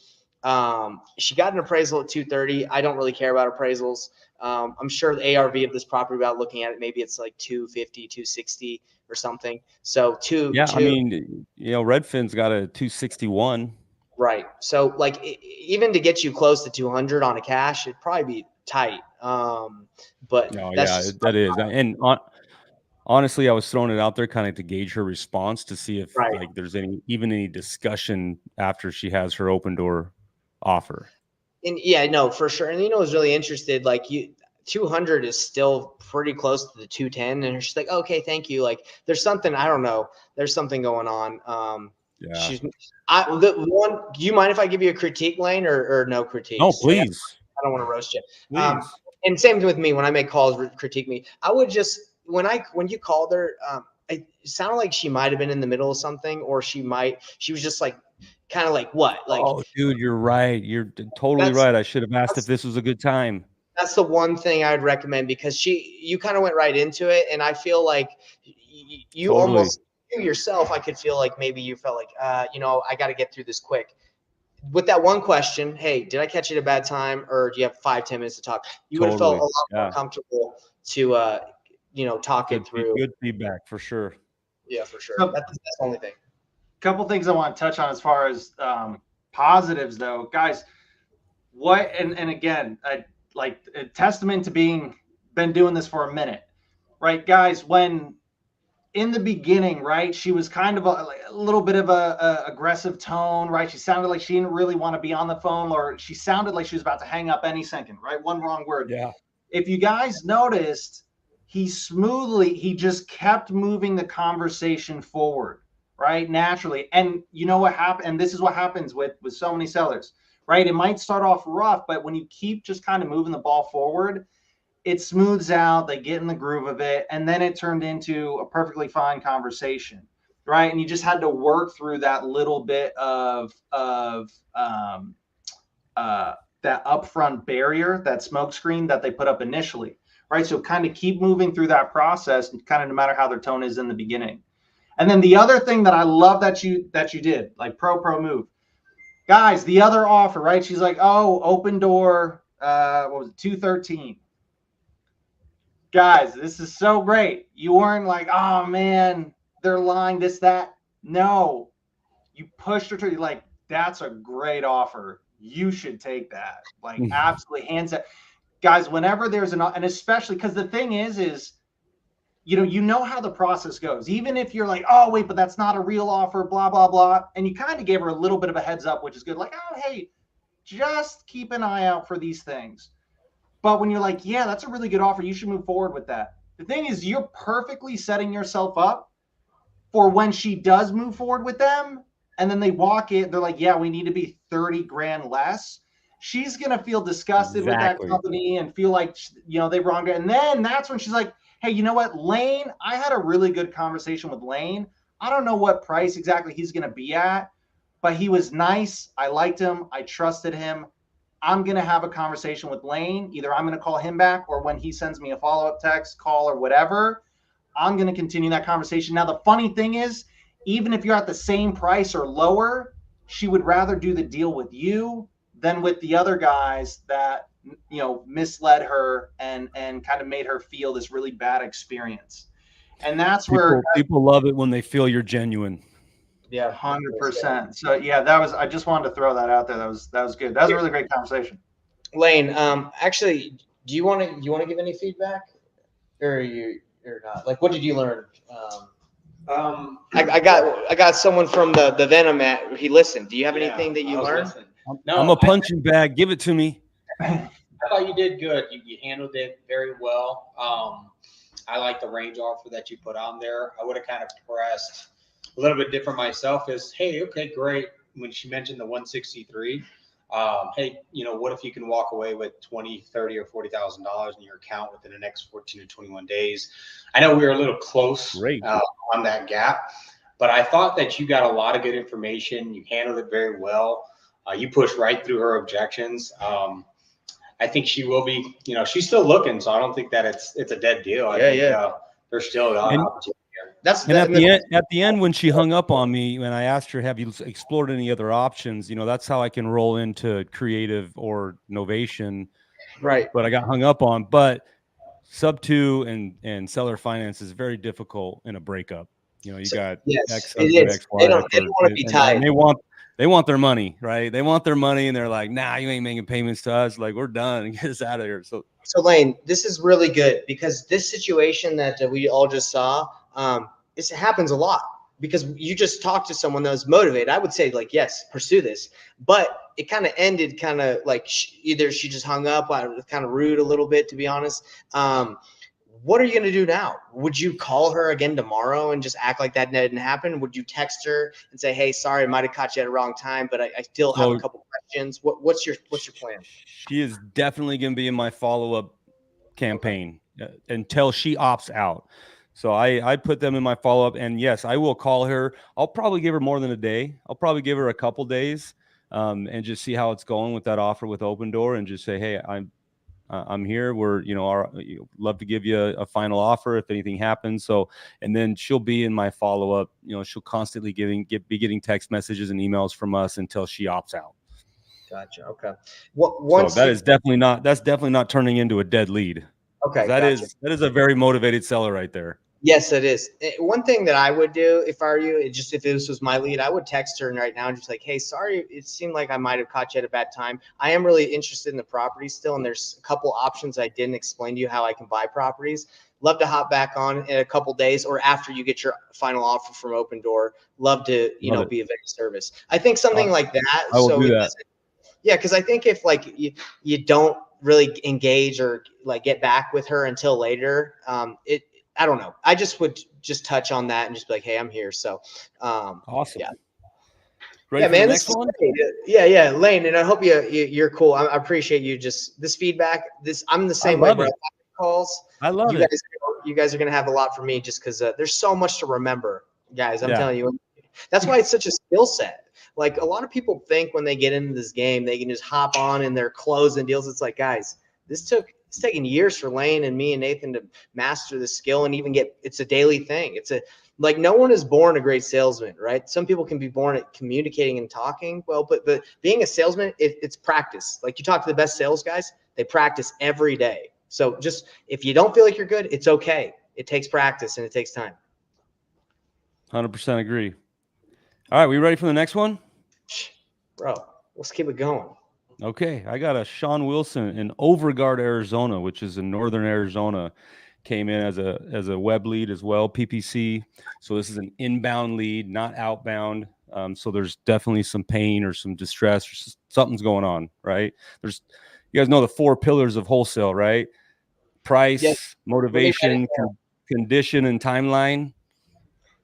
She got an appraisal at 230. I don't really care about appraisals. I'm sure the ARV of this property, without looking at it, maybe it's like 250, 260 or something. So I mean, Redfin's got a 261. Right. So like even to get you close to 200 on a cash, it'd probably be tight. But No, that's yeah, just that is. And honestly, I was throwing it out there kind of to gauge her response to see if right. like there's any discussion after she has her open door offer. And yeah, no, for sure. And was really interested. Like 200 is still pretty close to the 210, and she's like, okay, thank you. Like there's something, I don't know. There's something going on. Yeah. The one. Do you mind if I give you a critique, Lane, or no critiques? No, please. I don't want to roast you. Please. And same with me when I make calls, critique me. I would just when you called her, it sounded like she might have been in the middle of something, or she was just like kind of like what? Like, oh, dude, you're right. You're totally right. I should have asked if this was a good time. That's the one thing I'd recommend, because you kind of went right into it, and I feel like you Totally. almost you yourself. I could feel like maybe you felt like I got to get through this quick. With that one question, hey, did I catch you at a bad time, or do you have 5-10 minutes to talk? You would have felt a lot more comfortable to talk it through. Good feedback for sure. Yeah, for sure. So, that's the only thing. Couple things I want to touch on as far as positives, though, guys. What and again, I like a testament to been doing this for a minute, right, guys? When in the beginning, right, she was kind of a little bit of a aggressive tone, right? She sounded like she didn't really want to be on the phone, or she sounded like she was about to hang up any second, right? One wrong word. Yeah. If you guys noticed, he just kept moving the conversation forward, right? Naturally. And you know what happened? And this is what happens with so many sellers, right? It might start off rough, but when you keep just kind of moving the ball forward, it smooths out, they get in the groove of it, and then it turned into a perfectly fine conversation, right? And you just had to work through that little bit of that upfront barrier, that smoke screen that they put up initially, right? So kind of keep moving through that process, kind of no matter how their tone is in the beginning. And then the other thing that I love that you did, like pro move, guys, the other offer, right? She's like, oh, open door, what was it, 213. Guys, this is so great. You weren't like, oh man, they're lying, this, that. No, you pushed her to, you're like, that's a great offer. You should take that. Like, absolutely, hands up. Guys, whenever there's and especially because the thing is, you know how the process goes. Even if you're like, oh, wait, but that's not a real offer, blah, blah, blah. And you kind of gave her a little bit of a heads up, which is good. Like, oh, hey, just keep an eye out for these things. But when you're like, yeah, that's a really good offer, you should move forward with that. The thing is, you're perfectly setting yourself up for when she does move forward with them, and then they walk in, they're like, yeah, we need to be 30 grand less. She's going to feel disgusted with that company and feel like, they wronged her. And then that's when she's like, hey, you know what, Lane, I had a really good conversation with Lane. I don't know what price exactly he's going to be at, but he was nice. I liked him. I trusted him. I'm going to have a conversation with Lane. Either I'm going to call him back, or when he sends me a follow-up text, call, or whatever, I'm going to continue that conversation. Now, the funny thing is, even if you're at the same price or lower, she would rather do the deal with you than with the other guys that, misled her and kind of made her feel this really bad experience. And that's where people love it when they feel you're genuine. Yeah, 100%. So yeah, I just wanted to throw that out there. That was good. That was a really great conversation. Lane, actually, do you want to give any feedback, or not? Like, what did you learn? I got someone from the Venom he listened. Do you have anything that you learned? No, I'm a punching bag. Give it to me. I thought you did good. You handled it very well. I like the range offer that you put on there. I would have kind of pressed a little bit different myself. Is, hey, okay, great. When she mentioned the 163, hey, what if you can walk away with $20,000, $30,000, or $40,000 in your account within the next 14 to 21 days? I know we were a little close on that gap, but I thought that you got a lot of good information. You handled it very well. You pushed right through her objections. I think she will be, she's still looking, so I don't think that it's a dead deal. I think there's still an opportunity. At the end, when she hung up on me, when I asked her, have you explored any other options? That's how I can roll into creative or novation. Right. But I got hung up on. But sub 2 and seller finance is very difficult in a breakup. You got yes, X, Y, they don't want to be tied. they want their money, right? They want their money, and they're like, nah, you ain't making payments to us. Like, we're done. Get us out of here. So Lane, this is really good because this situation that we all just saw, this happens a lot because you just talked to someone that was motivated. I would say like, yes, pursue this, but it kind of ended kind of like either she just hung up, I was kind of rude a little bit, to be honest. What are you going to do now? Would you call her again tomorrow and just act like that didn't happen? Would you text her and say, hey, sorry, I might have caught you at a wrong time, but I still have a couple questions. What's your plan? She is definitely going to be in my follow-up campaign until she opts out. So I put them in my follow-up, and yes, I will call her. I'll probably give her more than a day. I'll probably give her a couple days, and just see how it's going with that offer with Open Door, and just say, hey, I'm here. We're, love to give you a final offer if anything happens. So, and then she'll be in my follow-up. She'll constantly be getting text messages and emails from us until she opts out. Gotcha. Okay. So that's definitely not turning into a dead lead. Okay. That Gotcha. is a very motivated seller right there. Yes, it is. One thing that I would do if I were you, if this was my lead, I would text her right now and just like, hey, sorry, it seemed like I might have caught you at a bad time. I am really interested in the property still, and there's a couple options I didn't explain to you how I can buy properties. Love to hop back on in a couple days or after you get your final offer from Open Door. Love to, be of any service. I think something like that. I will do that. Yeah, because I think if like you don't really engage or like get back with her until later, I don't know. I just would just touch on that and just be like, hey, I'm here. So awesome. Yeah. Ready for man. The next one? Yeah, Lane. And I hope you're cool. I appreciate you just this feedback. I'm the same way, bro. Calls. I love it. You guys are gonna have a lot for me just because there's so much to remember, guys. I'm telling you. That's why it's such a skill set. Like a lot of people think when they get into this game, they can just hop on and they're closing deals. It's like, guys, it's taking years for Lane and me and Nathan to master the skill and even it's a daily thing. Like no one is born a great salesman, right? Some people can be born at communicating and talking well, but being a salesman, it's practice. Like you talk to the best sales guys, they practice every day. So just if you don't feel like you're good, it's okay. It takes practice and it takes time. 100% agree. All right, we ready for the next one? Bro, let's keep it going. Okay, I got a Sean Wilson in Overgard, Arizona, which is in northern Arizona. Came in as a web lead as well, PPC. So this is an inbound lead, not outbound. So there's definitely some pain or some distress or something's going on, right? You guys know the 4 pillars of wholesale, right? Price, yes. Motivation, condition, and timeline.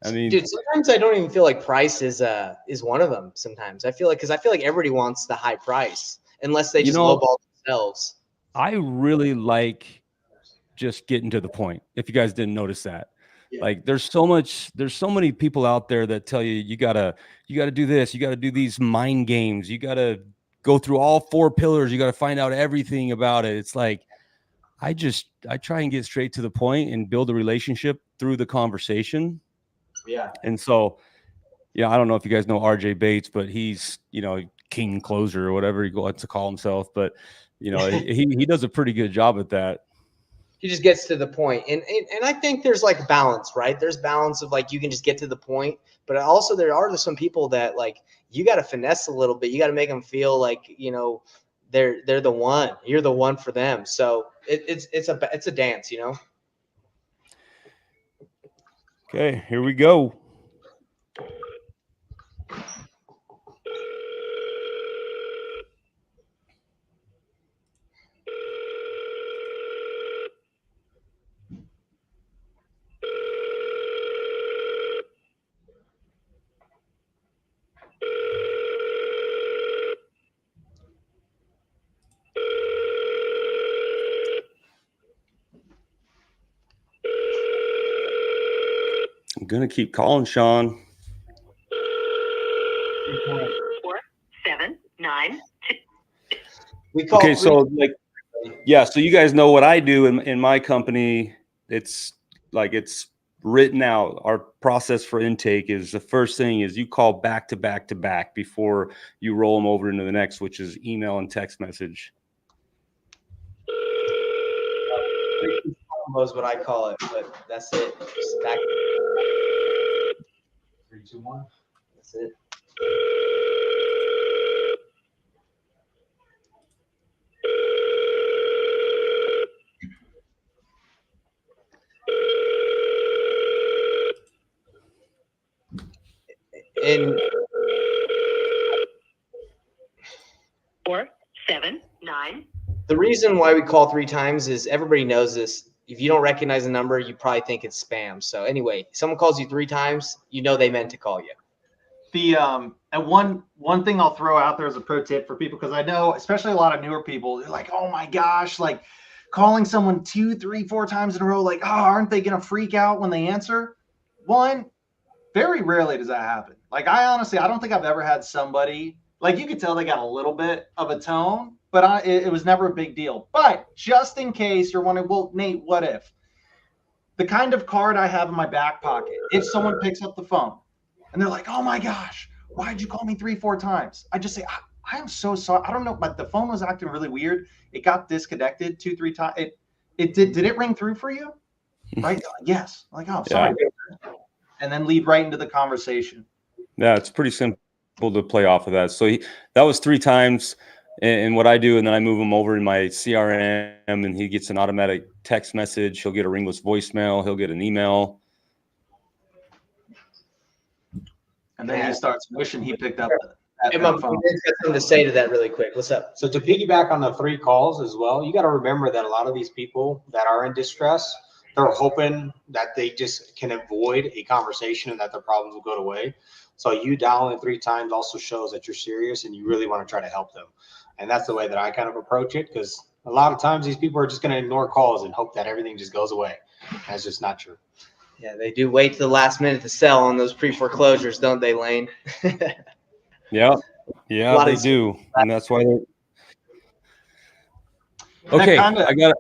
I mean, dude, sometimes I don't even feel like price is one of them. Sometimes I feel like everybody wants the high price unless they just lowball themselves. I really like just getting to the point. If you guys didn't notice that, like there's so many people out there that tell you gotta do this, you gotta do these mind games, you gotta go through all 4 pillars, you gotta find out everything about it. It's like I try and get straight to the point and build a relationship through the conversation. Yeah. And so, I don't know if you guys know RJ Bates, but he's, king closer or whatever he wants to call himself. But, he does a pretty good job at that. He just gets to the point. And I think there's like balance, right? There's balance of like, you can just get to the point, but also there are some people that like, you got to finesse a little bit. You got to make them feel like, they're the one, you're the one for them. So it's a dance, Okay, here we go. I'm gonna keep calling Sean. 4792. Okay, so so you guys know what I do in my company. It's written out. Our process for intake is the first thing is you call back to back to back before you roll them over into the next, which is email and text message. Is what I call it, but that's it. Just back. 3, 2, 1. That's it. 7-9. The reason why we call 3 times is everybody knows this. If you don't recognize the number, you probably think it's spam. So anyway, someone calls you 3 times, you know they meant to call you. The and one thing I'll throw out there as a pro tip for people, because I know especially a lot of newer people, they're like, oh my gosh, like calling someone 2, 3, 4 times in a row, like, oh, aren't they gonna freak out when they answer? One, very rarely does that happen. Like, I don't think I've ever had somebody, like, you could tell they got a little bit of a tone, but it was never a big deal. But just in case you're wondering, well, Nate, what if? The kind of card I have in my back pocket, if someone picks up the phone and they're like, oh my gosh, why'd you call me 3, 4 times? I just say, I am so sorry. I don't know, but the phone was acting really weird. It got disconnected 2, 3 times. Did it ring through for you? Right? Yes. I'm like, oh, sorry. Yeah. And then lead right into the conversation. Yeah, it's pretty simple to play off of that. So that was 3 times. And what I do, and then I move him over in my CRM, and he gets an automatic text message. He'll get a ringless voicemail. He'll get an email. And then he starts wishing he picked up Hey, Mom, got something to say to that really quick. What's up? So to piggyback on the 3 calls as well, you got to remember that a lot of these people that are in distress, they're hoping that they just can avoid a conversation and that their problems will go away. So you dialing 3 times also shows that you're serious and you really want to try to help them. And that's the way that I kind of approach it, because a lot of times these people are just going to ignore calls and hope that everything just goes away. That's just not true. Yeah, they do wait to the last minute to sell on those pre-foreclosures, don't they, Lane? Yeah, they do, and that's why they're okay. I got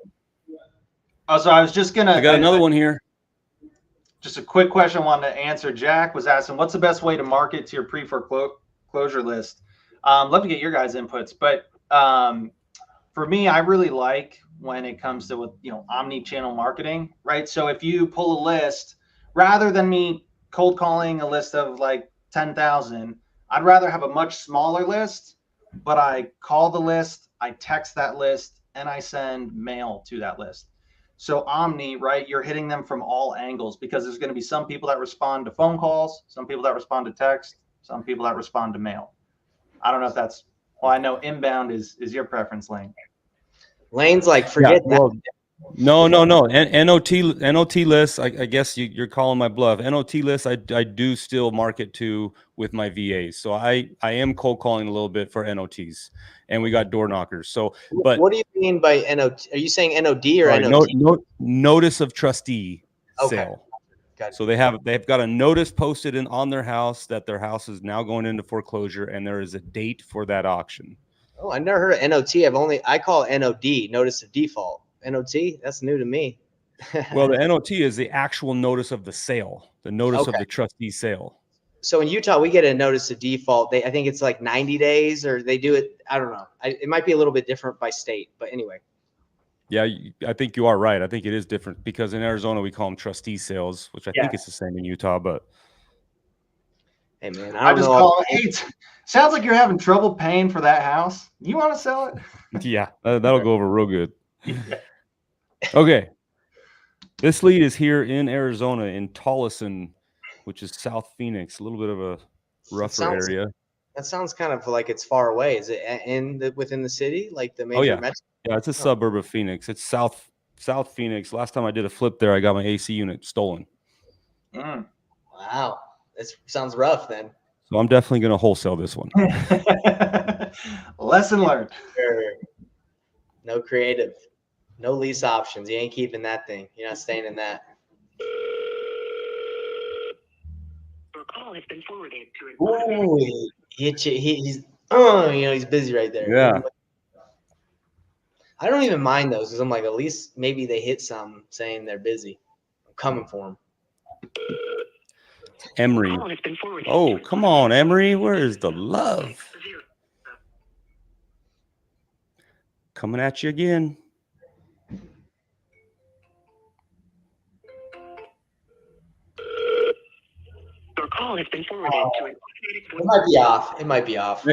another one here. Just a quick question I wanted to answer. Jack was asking, what's the best way to market to your pre-foreclosure list? Love to get your guys' inputs, but for me, I really like when it comes to omni-channel marketing, right? So if you pull a list, rather than me cold calling a list of like 10,000, I'd rather have a much smaller list, but I call the list, I text that list, and I send mail to that list. So Omni, right, you're hitting them from all angles, because there's going to be some people that respond to phone calls, some people that respond to text, some people that respond to mail. I don't know if that's, well, I know inbound is your preference, Lane. Lane's like, forget that. Well, no. NOT lists, I guess you're calling my bluff. NOT lists, I do still market to with my VAs. So I am cold calling a little bit for NOTs, and we got door knockers. So, but what do you mean by NOT? Are you saying NOD or NOT? Notice of trustee sale. Okay. So they've got a notice posted on their house that their house is now going into foreclosure, and there is a date for that auction. Oh, I never heard of NOT. I call it NOD, notice of default. NOT, that's new to me. Well, the NOT is the actual notice of the sale, the notice of the trustee sale. So in Utah, we get a notice of default. I think it's like 90 days, or they do it. I don't know. It might be a little bit different by state, but anyway. Yeah, I think you are right. I think it is different, because in Arizona we call them trustee sales, which I think it's the same in Utah. But hey, man, I just call it. Hey, sounds like you're having trouble paying for that house. You want to sell it? Yeah, that'll go over real good. Okay, this lead is here in Arizona in Tolleson, which is South Phoenix, a little bit of a rougher area. That sounds kind of like it's far away. Is it within the city, like the major metro? Yeah, it's a suburb of Phoenix. It's South Phoenix. Last time I did a flip there, I got my AC unit stolen. Wow, that sounds rough then. So I'm definitely going to wholesale this one. Lesson learned. No creative, no lease options. You ain't keeping that thing. You're not staying in that. Your call has been forwarded to an Ooh, he's busy right there. Yeah. I don't even mind those, because I'm like, at least maybe they hit some saying they're busy. I'm coming for them. Emery. Oh, come on, Emery. Where is the love? Coming at you again. Your call has been forwarded to an It might be off. It might be off.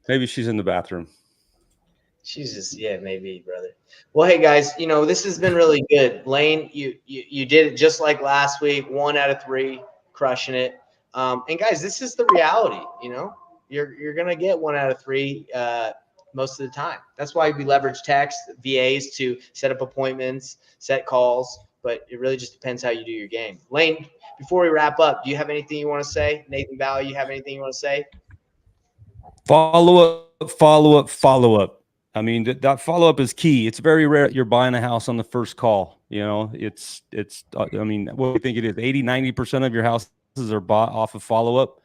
Maybe she's in the bathroom. She's just, maybe, brother. Well, hey guys, this has been really good. Lane, you did it just like last week. 1 out of 3, crushing it. And guys, this is the reality. You're gonna get 1 out of 3 most of the time. That's why we leverage text, VAs to set up appointments, set calls, but it really just depends how you do your game. Lane, before we wrap up, do you have anything you want to say? Nathan Valley, you have anything you want to say? Follow up. I mean, that follow up is key. It's very rare you're buying a house on the first call. You know, I mean, what do you think it is? 80-90% of your houses are bought off of follow up.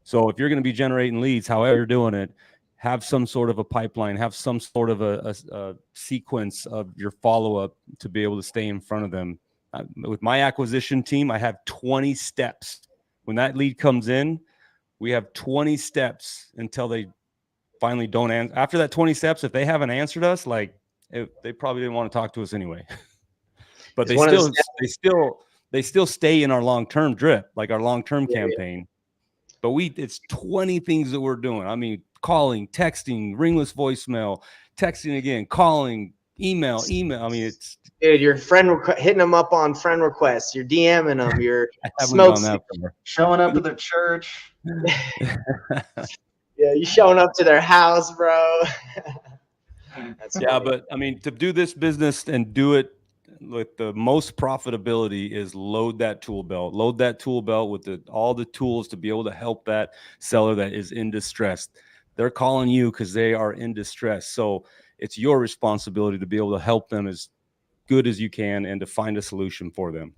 So if you're going to be generating leads, however you're doing it, have some sort of a pipeline, have some sort of a sequence of your follow up to be able to stay in front of them. With my acquisition team, I have 20 steps. When that lead comes in, we have 20 steps until they finally don't answer. After that 20 steps, if they haven't answered us, like they probably didn't want to talk to us anyway. But they still stay in our long-term drip, like our long-term campaign. But it's 20 things that we're doing. I mean, calling, texting, ringless voicemail, texting again, calling, email. I mean, it's dude, your hitting them up on friend requests, you're DMing them, you're showing up to their church. Yeah, you showing up to their house, bro. But I mean, to do this business and do it with the most profitability is load that tool belt with all the tools to be able to help that seller that is in distress. They're calling you because they are in distress. So it's your responsibility to be able to help them as good as you can and to find a solution for them.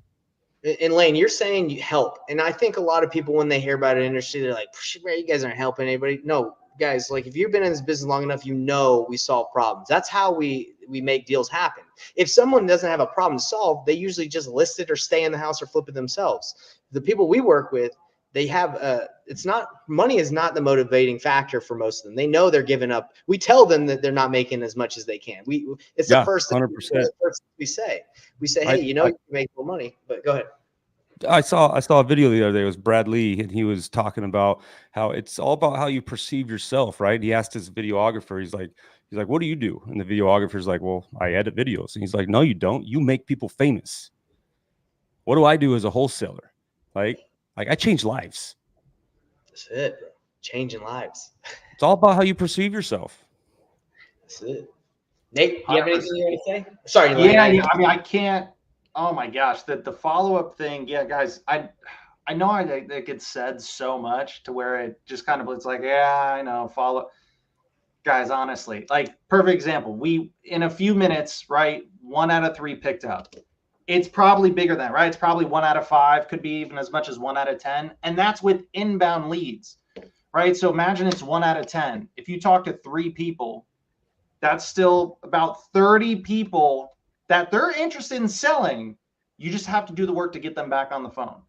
And Lane, you're saying you help. And I think a lot of people, when they hear about an industry, they're like, you guys aren't helping anybody. No, guys, like if you've been in this business long enough, you know we solve problems. That's how we make deals happen. If someone doesn't have a problem to solve, they usually just list it or stay in the house or flip it themselves. The people we work with, they have money is not the motivating factor for most of them. They know they're giving up. We tell them that they're not making as much as they can. It's the first thing 100%. we say. We say, hey, you can make more money, but go ahead. I saw a video the other day. It was Brad Lee, and he was talking about how it's all about how you perceive yourself, right? He asked his videographer, he's like, what do you do? And the videographer's like, well, I edit videos. And he's like, no, you don't. You make people famous. What do I do as a wholesaler? Like I change lives. That's it, bro. Changing lives. It's all about how you perceive yourself. That's it. Nate, do you have anything you want to say? Sorry. Yeah. I mean, I can't. Oh my gosh, the follow-up thing. Yeah, guys, I know it gets said so much to where it just kind of, it's like, yeah, I know, follow. Guys, honestly, like perfect example. We, in a few minutes, right, 1 out of 3 picked up. It's probably bigger than that, right? It's probably 1 out of 5, could be even as much as 1 out of 10. And that's with inbound leads, right? So imagine it's 1 out of 10. If you talk to 3 people, that's still about 30 people that they're interested in selling. You just have to do the work to get them back on the phone.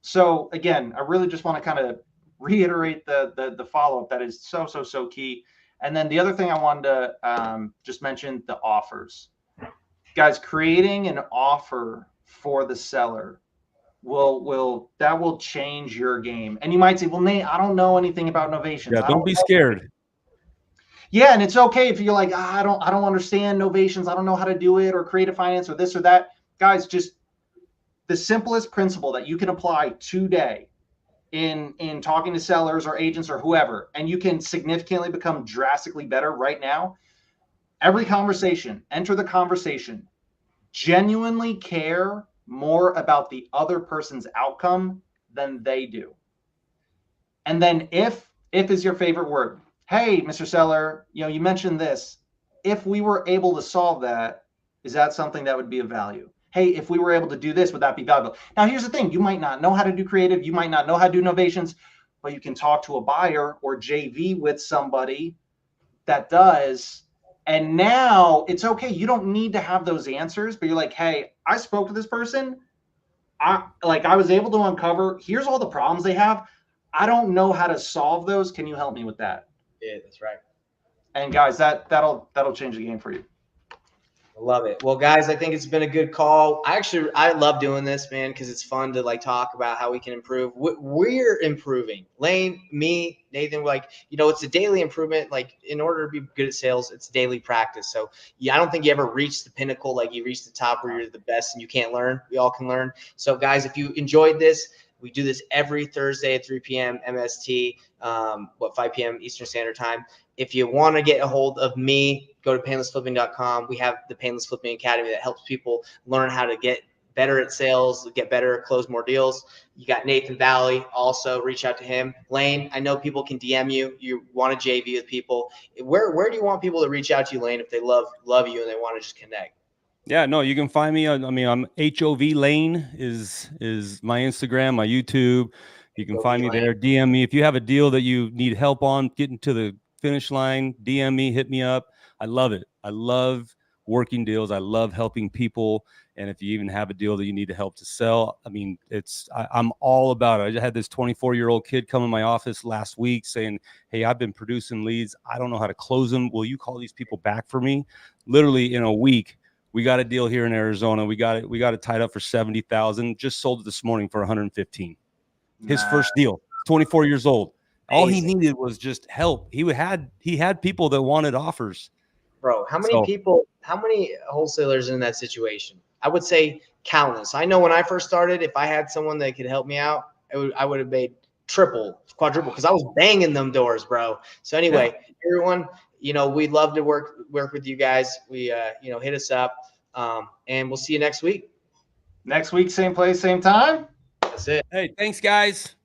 So again, I really just want to kind of reiterate the follow-up that is so key. And then the other thing I wanted to just mention, the offers. Guys, creating an offer for the seller will change your game. And you might say, well, Nate, I don't know anything about novations. Yeah, don't be scared. Yeah, and it's okay if you're like, I don't understand novations. I don't know how to do it, or creative finance, or this or that. Guys, just the simplest principle that you can apply today in talking to sellers or agents or whoever, and you can significantly become drastically better right now. Every conversation, enter the conversation. Genuinely care more about the other person's outcome than they do. And then if is your favorite word. Hey, Mr. Seller, you mentioned this. If we were able to solve that, is that something that would be of value? Hey, if we were able to do this, would that be valuable? Now, here's the thing. You might not know how to do creative. You might not know how to do novations, but you can talk to a buyer or JV with somebody that does. And now it's okay. You don't need to have those answers, but you're like, hey, I spoke to this person. I was able to uncover, here's all the problems they have. I don't know how to solve those. Can you help me with that? Yeah, that's right. And guys, that'll change the game for you. I love it. Well, guys, I think it's been a good call. I love doing this, man, because it's fun to talk about how we can improve. We're improving. Lane, me, Nathan, it's a daily improvement. In order to be good at sales, it's daily practice. So I don't think you ever reach the pinnacle, you reach the top where you're the best and you can't learn. We all can learn. So guys, if you enjoyed this, We do this every Thursday at 3 p.m. MST, 5 p.m. Eastern Standard Time. If you want to get a hold of me, go to painlessflipping.com. We have the Painless Flipping Academy that helps people learn how to get better at sales, get better, close more deals. You got Nathan Valley, also reach out to him. Lane, I know people can DM you. You want to JV with people. Where do you want people to reach out to you, Lane, if they love you and they want to just connect? Yeah, no, you can find me on, I'm HOV Lane is my Instagram, my YouTube. You can find me there. DM me if you have a deal that you need help on getting to the finish line. DM me, hit me up. I love it. I love working deals. I love helping people. And if you even have a deal that you need to help to sell, I mean, I'm all about it. I just had this 24-year-old kid come in my office last week saying, "Hey, I've been producing leads. I don't know how to close them. Will you call these people back for me?" Literally in a week, we got a deal here in Arizona. We got it tied up for 70,000. Just sold it this morning for 115. His first deal. 24 years old. All he needed was just help. He had people that wanted offers. Bro, how many wholesalers in that situation? I would say countless. I know when I first started, if I had someone that could help me out, I would have made triple, quadruple, because I was banging them doors, bro. So anyway, everyone, we'd love to work with you guys. We, hit us up, and we'll see you next week. Next week, same place, same time. That's it. Hey, thanks, guys.